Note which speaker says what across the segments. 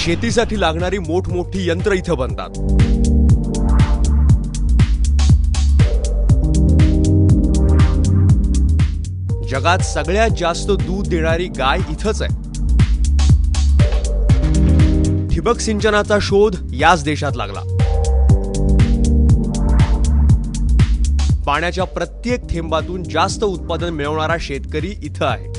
Speaker 1: शेतीसाठी लागणारी मोठमोठी यंत्र इथं बनतात। जगात सगळ्यात जास्त दूध देणारी गाय इथंच आहे। ठिबक सिंचनाचा शोध याच देशात लागला। पाण्याच्या प्रत्येक थेंबातून जास्त उत्पादन मिळवणारा शेतकरी इथं आहे।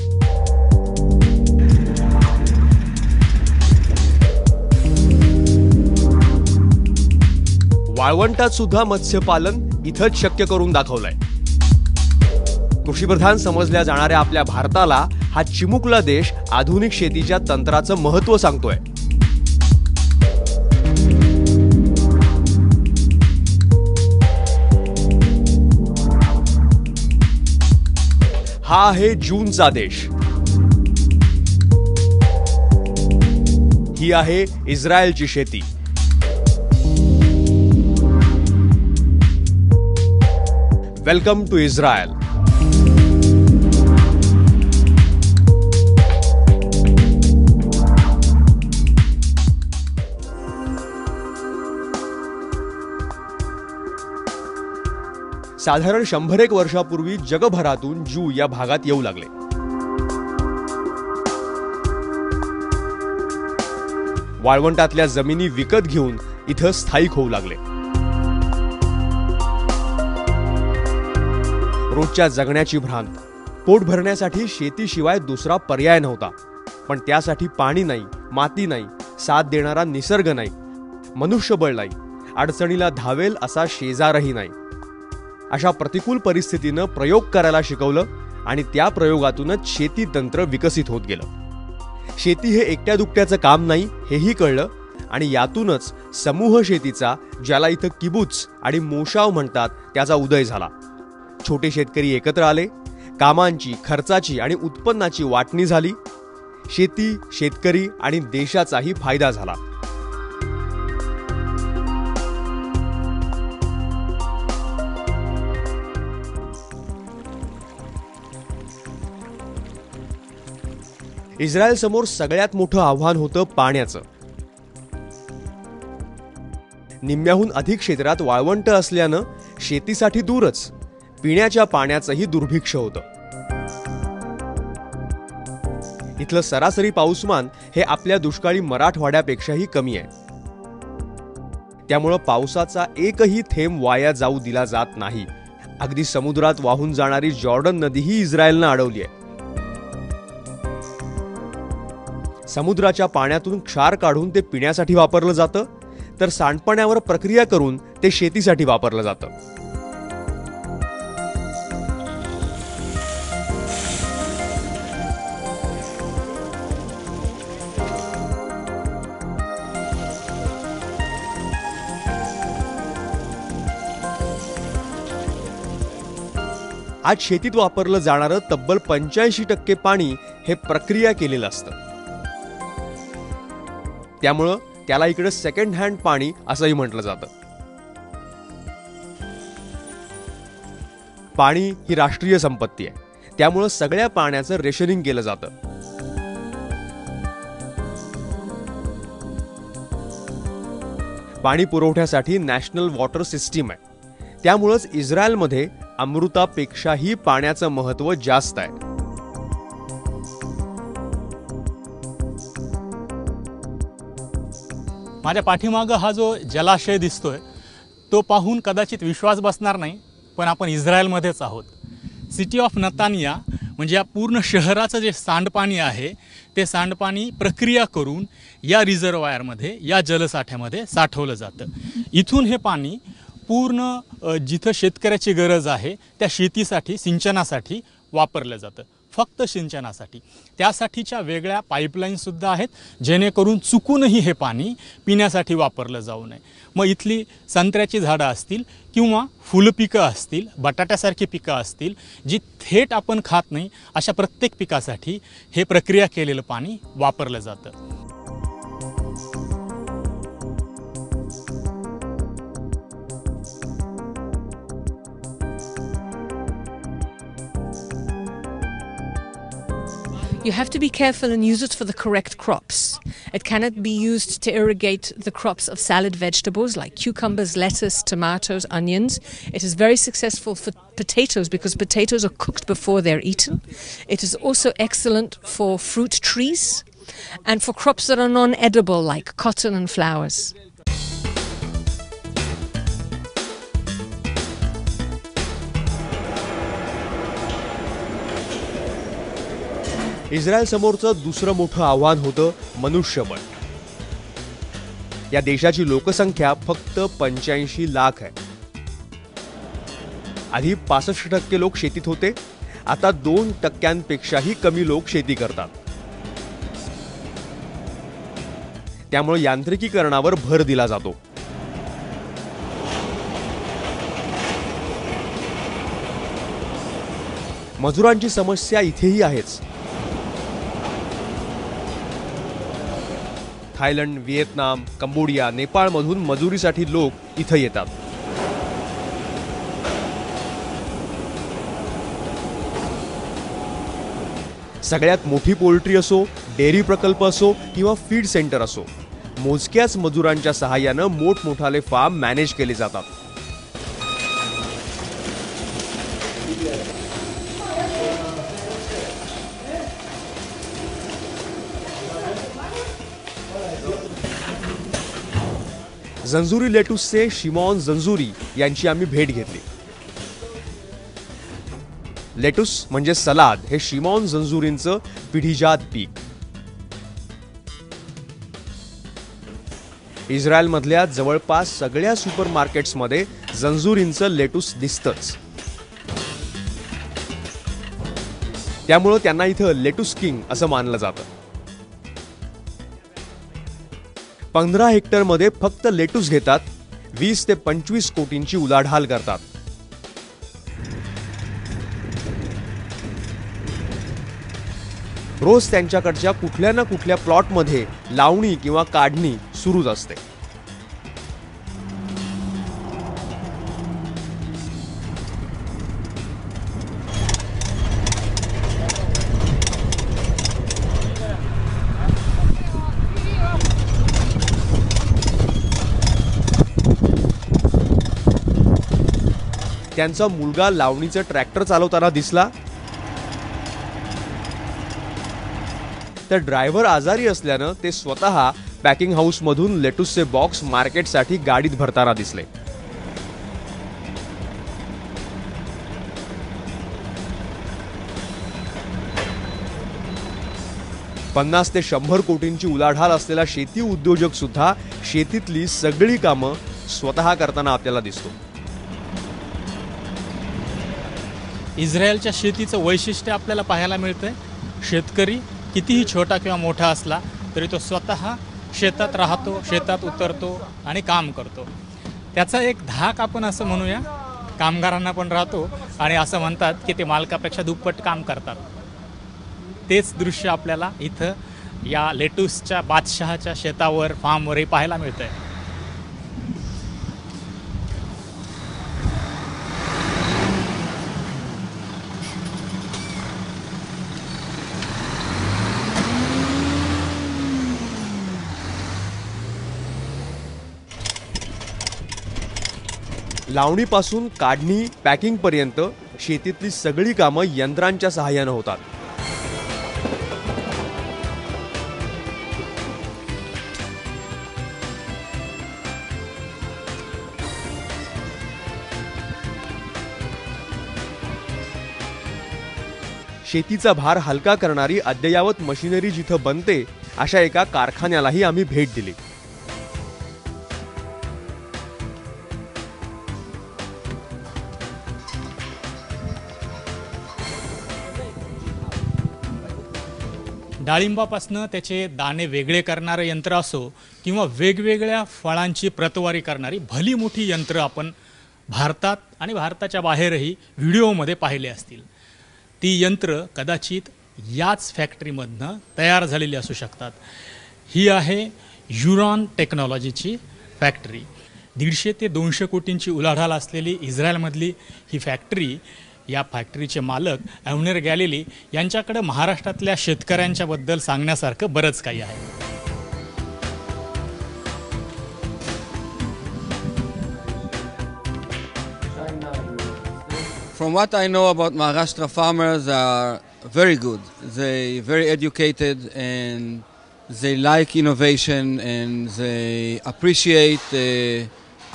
Speaker 1: वाळवंटात सुद्धा मत्स्यपालन इथंच शक्य करून दाखवलंय। कृषीप्रधान समजल्या जाणाऱ्या आपल्या भारताला हा चिमुकला देश आधुनिक शेतीच्या तंत्राचं महत्त्व सांगतोय। हा आहे जूनचा देश। ही आहे इस्रायलची शेती। Welcome to Israel. साधारण 100 वर्षापूर्वी जगभरातून ज्यू या भागात येऊ लागले। वाळवंटातल्या जमिनी विकत घेऊन इथं स्थायिक होऊ लागले। रोजच्या जगण्याची भ्रांत, पोट भरण्यासाठी शेतीशिवाय दुसरा पर्याय नव्हता। पण त्यासाठी पाणी नाही, माती नाही, साथ देणारा निसर्ग नाही, मनुष्यबळ नाही, अडचणीला धावेल असा शेजारही नाही। अशा प्रतिकूल परिस्थितीनं प्रयोग करायला शिकवलं आणि त्या प्रयोगातूनच शेती तंत्र विकसित होत गेलं। शेती हे एकट्या दुकट्याचं काम नाही हेही कळलं आणि यातूनच समूह शेतीचा, ज्याला इथं किबुत्स आणि मोशाव म्हणतात, त्याचा उदय झाला। छोटे शेतकरी एकत्र आले, कामांची, खर्चाची आणि उत्पन्नाची वाटणी झाली। शेती, शेतकरी आणि देशाचाही फायदा झाला। इस्रायल समोर सगळ्यात मोठं आव्हान होतं पाण्याचं। निम्म्याहून अधिक क्षेत्रात वाळवंट असल्यानं शेतीसाठी दूरच पिण्याच्या पाण्याचंही दुर्भिक्ष होतं। इथलं सरासरी पाऊसमान हे आपल्या दुष्काळी मराठवाड्यापेक्षाही कमी आहे। त्यामुळं पावसाचा एकही थेंब वाया जाऊ दिला जात नाही। अगदी समुद्रात वाहून जाणारी जॉर्डन नदीही इस्रायलनं अडवली आहे। समुद्राच्या पाण्यातून क्षार काढून ते पिण्यासाठी वापरलं जातं, तर सांडपाण्यावर प्रक्रिया करून ते शेतीसाठी वापरलं जातं। आज शेतीत वापरलं जाणारं तब्बल 85% पाणी हे प्रक्रिया केलेलं असतं। त्यामुळं त्याला इकडे सेकंड हँड पाणी असंही म्हटलं जातं। पाणी ही राष्ट्रीय संपत्ती आहे, त्यामुळं सगळ्या पाण्याचं रेशनिंग केलं जातं। पाणी पुरवठ्यासाठी नॅशनल वॉटर सिस्टीम आहे, त्यामुळंच इस्रायलमध्ये अमृतापेक्षाही पाण्याचं महत्त्व जास्त आहे।
Speaker 2: माझ्या पाठीमागं हा जो जलाशय दिसतोय तो पाहून कदाचित विश्वास बसणार नाही, पण आपण इस्रायलमध्येच आहोत। सिटी ऑफ नतानिया म्हणजे या पूर्ण शहराचं जे सांडपाणी आहे ते सांडपाणी प्रक्रिया करून या रिझर्वायरमध्ये, या जलसाठ्यामध्ये साठवलं जातं। इथून हे पाणी पूर्ण जिथं शेतकऱ्याची गरज आहे त्या शेतीसाठी, सिंचनासाठी वापरलं जातं, फक्त सिंचनासाठी। त्यासाठीच्या वेगळ्या पाईपलाईनसुद्धा आहेत, जेणेकरून चुकूनही हे पाणी पिण्यासाठी वापरलं जाऊ नये। मग इथली संत्र्याची झाडं असतील किंवा फुलपिकं असतील, बटाट्यासारखी पिकं असतील, जी थेट आपण खात नाही, अशा प्रत्येक पिकासाठी हे प्रक्रिया केलेलं पाणी वापरलं जातं।
Speaker 3: You have to be careful and use it for the correct crops. It cannot be used to irrigate the crops of salad vegetables like cucumbers, lettuce, tomatoes, onions. It is very successful for potatoes because potatoes are cooked before they're eaten. It is also excellent for fruit trees and for crops that are non-edible like cotton and flowers.
Speaker 1: Israel समोरचं दुसरं मोठं आव्हान होतं मनुष्यबळ. या देशाची लोकसंख्या फक्त 85 लाख आहे. आधी 65% लोक शेतीत होते, आता 2%पेक्षाही कमी लोक शेती करतात. त्यामुळे यांत्रिकीकरणावर भर दिला जातो. मजुरांची समस्या इथेही आहेच. थायलंड, व्हिएतनाम, कंबोडिया, नेपाळमधून मजुरीसाठी लोक इथं येतात. सगळ्यात मोठी पोल्ट्री असो, डेअरी प्रकल्प असो किंवा फीड सेंटर असो, मोजक्याच मजुरांच्या सहाय्यानं मोठमोठाले फार्म मॅनेज केले जातात. जंजुरी लेटुसचे शिमॉन जंजुरी यांची आम्ही भेट घेतली. लेटुस म्हणजे सलाद हे शिमॉन जंजुरींचं पिढीजात पीक. इस्रायलमधल्या जवळपास सगळ्या सुपरमार्केट्समध्ये जंजुरींचं लेटुस दिसतंच. त्यामुळं त्यांना इथं लेटुस किंग असं मानलं जातं. 15 हेक्टरमध्ये फक्त लेटुस घेतात, 20 ते 25 कोटींची उलाढाल करतात. रोज त्यांच्याकडच्या कुठल्या ना कुठल्या प्लॉटमध्ये लावणी किंवा काढणी सुरूच असते. त्यांचा मुलगा लावणीचं ट्रॅक्टर चालवताना दिसला तर ड्रायव्हर आजारी असल्यानं ते स्वतः पॅकिंग हाऊस मधून लेटुसचे बॉक्स मार्केटसाठी गाडीत भरताना दिसले. $50 ते 100 कोटींची उलाढाल असलेला शेती उद्योजक सुद्धा शेतीतली सगळी कामं स्वतः करताना आपल्याला दिसतो.
Speaker 2: इस्रायलच्या शेतीचं वैशिष्ट्य आपल्याला पाहायला मिळतंय. शेतकरी कितीही छोटा किंवा मोठा असला तरी तो स्वतः शेतात राहतो, शेतात उतरतो आणि काम करतो. त्याचा एक धाक आपण असं म्हणूया, कामगारांना पण राहतो आणि असं म्हणतात की ते मालकापेक्षा दुप्पट काम करतात. तेच दृश्य आपल्याला इथं या लेटुसच्या बादशहाच्या शेतावर, फार्मवरही पाहायला मिळतंय.
Speaker 1: लावणीपासून काढणी, पॅकिंग पर्यंत शेतीतली सगळी कामं यंत्रांच्या सहाय्यानं होतात. शेतीचा भार हलका करणारी अद्ययावत मशिनरी जिथं बनते अशा एका कारखान्यालाही आम्ही भेट दिली.
Speaker 2: डाळिंबापासनं त्याचे दाणे वेगळे करणारं यंत्र असो किंवा वेगवेगळ्या फळांची प्रतवारी करणारी भली मोठी यंत्र आपण भारतात आणि भारताच्या बाहेरही व्हिडिओमध्ये पाहिले असतील. ती यंत्र कदाचित याच फॅक्टरीमधनं तयार झालेली असू शकतात. ही आहे युरॉन टेक्नॉलॉजीची फॅक्टरी. 150 ते 200 कोटींची उलाढाल असलेली इस्रायलमधली ही फॅक्टरी या फॅक्टरीचे मालक अव्नेर गॅलिली यांच्याकडे महाराष्ट्रातल्या शेतकऱ्यांच्याबद्दल सांगण्यासारखं बरंच काही आहे.
Speaker 4: From what I know about Maharashtra farmers are very good. They very educated and they like innovation and they appreciate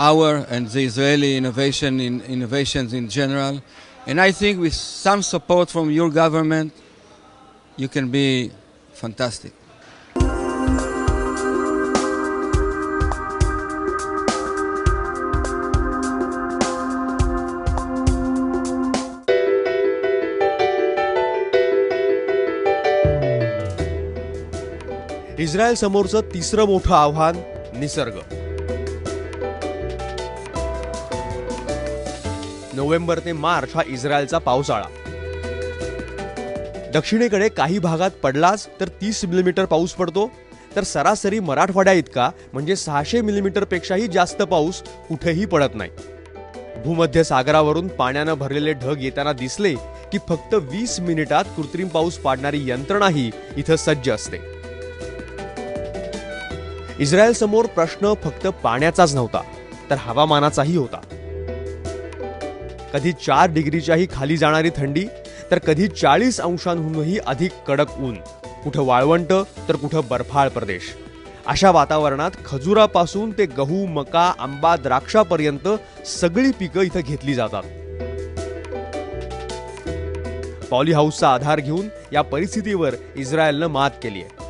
Speaker 4: our and the Israeli innovations in general. And I think with some support from your government, you can be fantastic.
Speaker 1: Israel समोरचं तिसरं मोठं आव्हान निसर्ग. November ते मार्च हा इस्रायलचा पावसाळा. दक्षिणेकडे काही भागात पडलाच तर 30 मिलीमीटर पाऊस पडतो, तर सरासरी मराठवाड्या इतका म्हणजे 600 मिलीमीटर पेक्षाही जास्त पाऊस कुठेही पडत नाही. भूमध्य सागरावरून पाण्यानं भरलेले ढग येताना दिसले की फक्त 20 मिनिटात कृत्रिम पाऊस पाडणारी यंत्रणाही इथं सज्ज असते. इस्रायल समोर प्रश्न फक्त पाण्याचाच नव्हता तर हवामानाचाही होता. कधी 4 डिग्रीच्याही खाली जाणारी थंडी तर कधी 40 अंशांहूनही अधिक कडक ऊन, कुठं वाळवंट तर कुठं बर्फाळ प्रदेश. अशा वातावरणात खजुरापासून ते गहू, मका, आंबा, द्राक्षापर्यंत सगळी पिकं इथं घेतली जातात. पॉलीहाऊसचा आधार घेऊन या परिस्थितीवर इस्रायलनं मात केली आहे.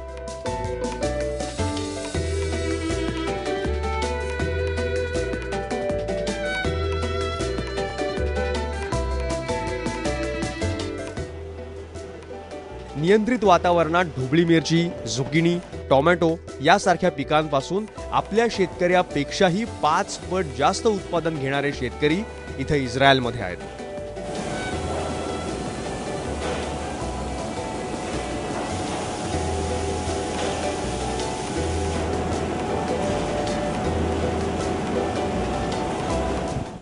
Speaker 1: नियंत्रित वातावरणात ढोबळी मिरची, झुकिनी, टोमॅटो यासारख्या पिकांपासून आपल्या शेतकऱ्यापेक्षाही 5 पट जास्त उत्पादन घेणारे शेतकरी इथे इस्रायलमध्ये आहेत.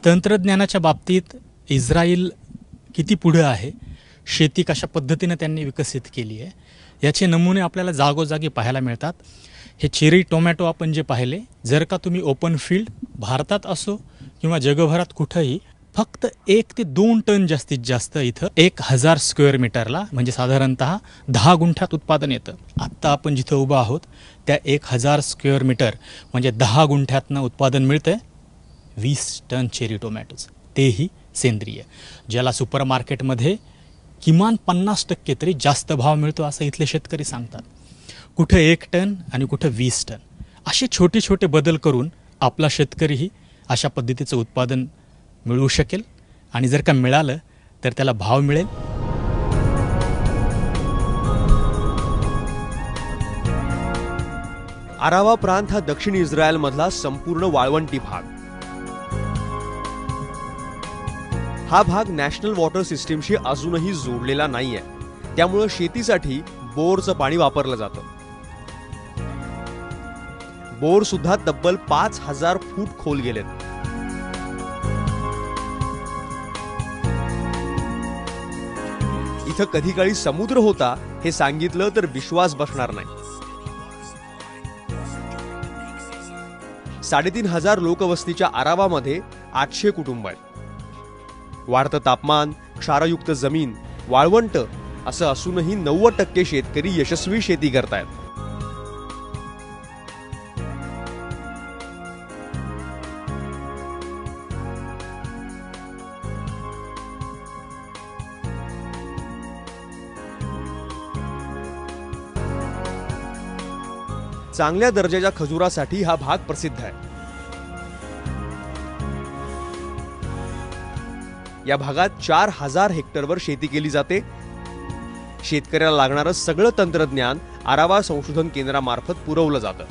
Speaker 2: तंत्रज्ञानाच्या बाबतीत इस्रायल किती पुढे आहे, शेती कशा पद्धतीने त्यांनी विकसित केली आहे याचे नमुने आपल्याला जागोजागी पाहायला मिळतात. हे चेरी टोमॅटो आपण जे पाहिले, जर का तुम्ही ओपन फील्ड भारतात असो किंवा जगभरात कुठेही फक्त 1 ते 2 टन जास्तीत जास्त इथं 1000 स्क्वेअर मीटरला म्हणजे साधारणतः 10 गुंठ्यात उत्पादन येतं. आत्ता आपण जिथं उभं आहोत त्या 1000 स्क्वेअर मीटर म्हणजे 10 गुंठ्यातनं उत्पादन मिळतंय 20 टन चेरी टोमॅटोज, तेही सेंद्रिय, ज्याला सुपर मार्केटमध्ये किमान 50% तरी जास्त भाव मिळतो असं इथले शेतकरी सांगतात. कुठं 1 टन आणि कुठं 20 टन असे छोटे छोटे बदल करून आपला शेतकरीही अशा पद्धतीचं उत्पादन मिळवू शकेल आणि जर का मिळालं तर त्याला भाव मिळेल.
Speaker 1: आरावा प्रांत हा दक्षिण इस्रायलमधला संपूर्ण वाळवंटी भाग. हा भाग नॅशनल वॉटर सिस्टीमशी अजूनही जोडलेला नाहीये, त्यामुळे शेतीसाठी बोरचं पाणी वापरलं जातं. बोर सुद्धा तब्बल 5000 फूट खोल गेलेत. इथं कधी काळी समुद्र होता हे सांगितलं तर विश्वास बसणार नाही. 3500 लोकवस्तीच्या आरावामध्ये 800 कुटुंब आहेत. वाढतं तापमान, क्षारयुक्त जमीन, वाळवंट असं असूनही 90% शेतकरी यशस्वी शेती करतायत. चांगल्या दर्जाच्या खजुरासाठी हा भाग प्रसिद्ध आहे. या भागात 4000 हेक्टरवर शेती केली जाते. शेतकऱ्याला लागणारं सगळं तंत्रज्ञान आरावा संशोधन केंद्रामार्फत पुरवलं जातं.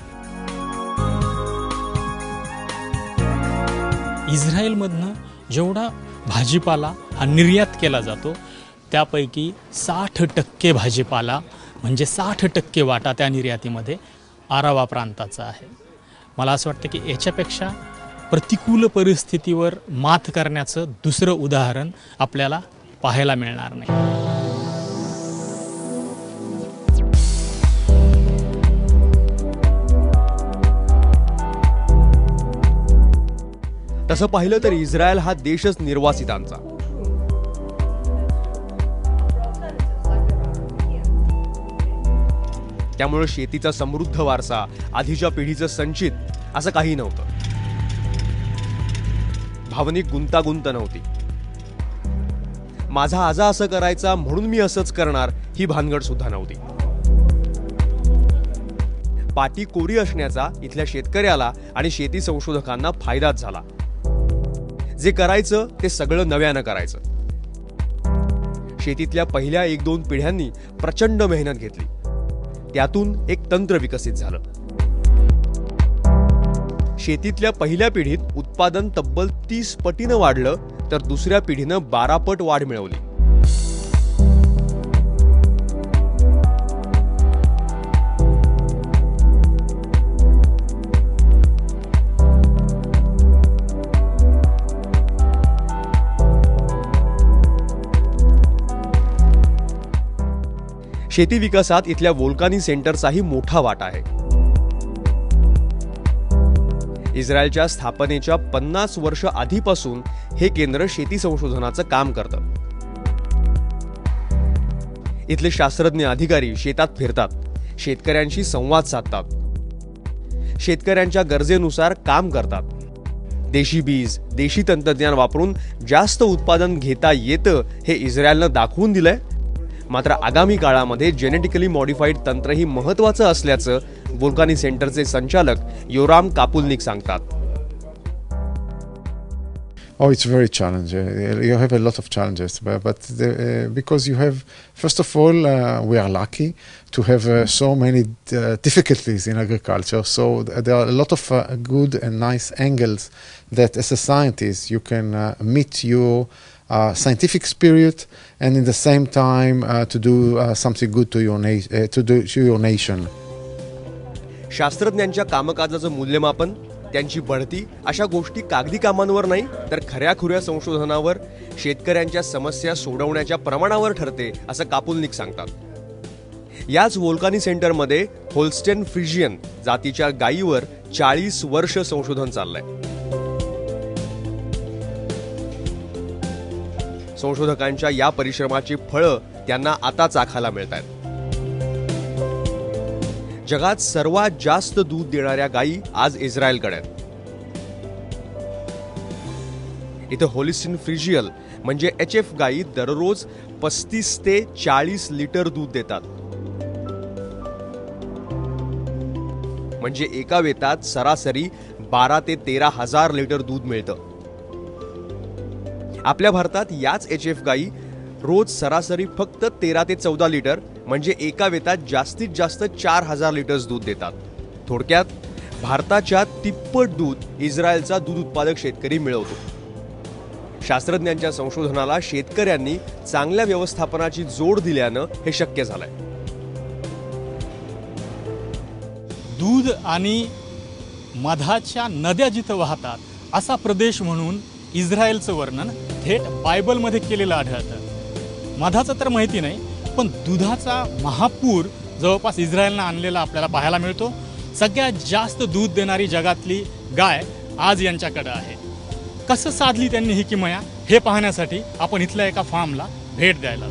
Speaker 2: इस्रायलमधनं जेवढा भाजीपाला हा निर्यात केला जातो त्यापैकी 60% भाजीपाला म्हणजे 60% वाटा त्या निर्यातीमध्ये आरावा प्रांताचा आहे. मला असं वाटतं की याच्यापेक्षा प्रतिकूल परिस्थितीवर मात करण्याचं दुसरं उदाहरण आपल्याला पाहायला मिळणार नाही.
Speaker 1: तसं पाहिलं तर इस्रायल हा देशच निर्वासितांचा. त्यामुळे शेतीचा समृद्ध वारसा, आधीच्या पिढीचं संचित असं काही नव्हतं. भावनिक गुंतागुंत नव्हती. माझा आजा असं करायचा म्हणून मी असंच करणार ही भानगड सुद्धा नव्हती. पाटी कोरी असण्याचा इथल्या शेतकऱ्याला आणि शेती संशोधकांना फायदाच झाला. जे करायचं ते सगळं नव्यानं करायचं. शेतीतल्या पहिल्या 1-2 पिढ्यांनी प्रचंड मेहनत घेतली. त्यातून एक तंत्र विकसित झालं. शेतीतल्या पहिल्या पिढीत उत्पादन तब्बल 30 पटीनं वाढलं, तर दुसऱ्या पिढीनं 12 पट वाढ मिळवली. शेती विकासात इथल्या वोल्कानी सेंटरचाही मोठा वाटा आहे. इस्रायलच्या स्थापनेच्या 50 वर्ष आधीपासून हे केंद्र शेती संशोधनाचं काम करतं. इथले शास्त्रज्ञ अधिकारी शेतात फिरतात, शेतकऱ्यांशी संवाद साधतात, शेतकऱ्यांच्या गरजेनुसार काम करतात. देशी बीज, देशी तंत्रज्ञान वापरून जास्त उत्पादन घेता येतं हे इस्रायलनं दाखवून दिलंय. मात्र आगामी काळामध्ये जेनेटिकली मॉडिफाईड तंत्रही महत्त्वाचं असल्याचं वोल्कानी सेंटरचे संचालक योराम कापुलनिक सांगतात.
Speaker 5: Oh, it's very challenging. You have a lot of challenges, but because you have, first of all, we are lucky to have so many difficulties in agriculture. So there are a lot of good and nice angles that, as a scientist, you can meet your scientific spirit and in the same time to do something good to your nation.
Speaker 1: शास्त्रज्ञांच्या कामकाजाचं मूल्यमापन, त्यांची बढती अशा गोष्टी कागदी कामांवर नाही तर खऱ्याखुऱ्या संशोधनावर, शेतकऱ्यांच्या समस्या सोडवण्याच्या प्रमाणावर ठरते असं कापुलनिक सांगतात. याच वोल्कानी सेंटरमध्ये होल्स्टेन फ्रिजियन जातीच्या गायीवर 40 वर्ष संशोधन चाललंय. संशोधकांच्या या परिश्रमाची फळं त्यांना आता चाखायला मिळतात. जगात सर्वात जास्त दूध देणाऱ्या गायी आज इस्रायलकडे आहेत. इथं होलिस्टीन फ्रिजियल म्हणजे HF गायी दररोज 35 ते 40 लिटर दूध देतात. म्हणजे एका वेतात सरासरी 12 ते 13 हजार लिटर दूध मिळतं. आपल्या भारतात याच HF गायी रोज सरासरी फक्त 13 ते 14 लिटर म्हणजे एका वेतात जास्तीत जास्त 4000 लिटर्स दूध देतात. थोडक्यात भारताच्या तिप्पट दूध इस्रायलचा दूध उत्पादक शेतकरी मिळवतो. शास्त्रज्ञांच्या संशोधनाला शेतकऱ्यांनी चांगल्या व्यवस्थापनाची जोड दिल्यानं हे शक्य झालंय.
Speaker 2: दूध आणि मधाच्या नद्या जिथं वाहतात असा प्रदेश म्हणून इस्रायलचं वर्णन थेट बायबलमध्ये केलेलं आढळतं. मधाचं तर माहिती नाही, पण दुधाचा महापूर जवळपास इस्रायलनं आणलेला आपल्याला पाहायला मिळतो. सगळ्यात जास्त दूध देणारी जगातली गाय आज यांच्याकडे आहे. कसं साधली त्यांनी ही किमया हे पाहण्यासाठी आपण इथल्या एका फार्मला भेट द्यायला